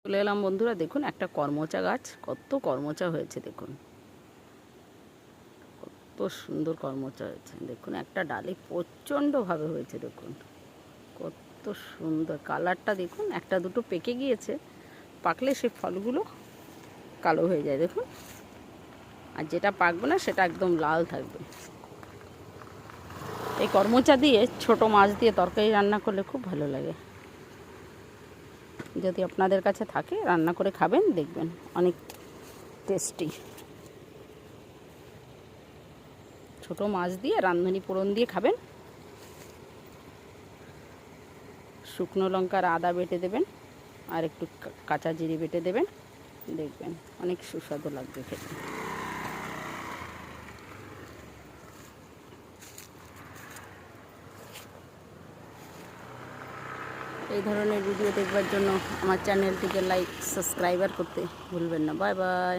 চলে এলাম বন্ধুরা, দেখুন একটা করমচা গাছ, কত করমচা হয়েছে দেখুন, কত সুন্দর করমচা হয়েছে দেখুন। একটা ডালে প্রচণ্ডভাবে হয়েছে দেখুন, কত সুন্দর কালারটা দেখুন। একটা দুটো পেকে গিয়েছে, পাকলে সেই ফলগুলো কালো হয়ে যায় দেখুন, আর যেটা পাকবে না সেটা একদম লাল থাকবে। এই করমচা দিয়ে ছোট মাছ দিয়ে তরকারি রান্না করলে খুব ভালো লাগে। যদি আপনাদের কাছে থাকে রান্না করে খাবেন, দেখবেন অনেক টেস্টি। ছোট মাছ দিয়ে রাঁধুনি ফোড়ন দিয়ে খাবেন, শুকনো লঙ্কা আর আদা বেটে দেবেন, আর একটু কাঁচা জিরে বেটে দেবেন, দেখবেন অনেক সুস্বাদু লাগবে খেতে। এই ধরনের ভিডিও দেখবার জন্য আমার চ্যানেলটিকে লাইক সাবস্ক্রাইবার করতে ভুলবেন না। Bye bye.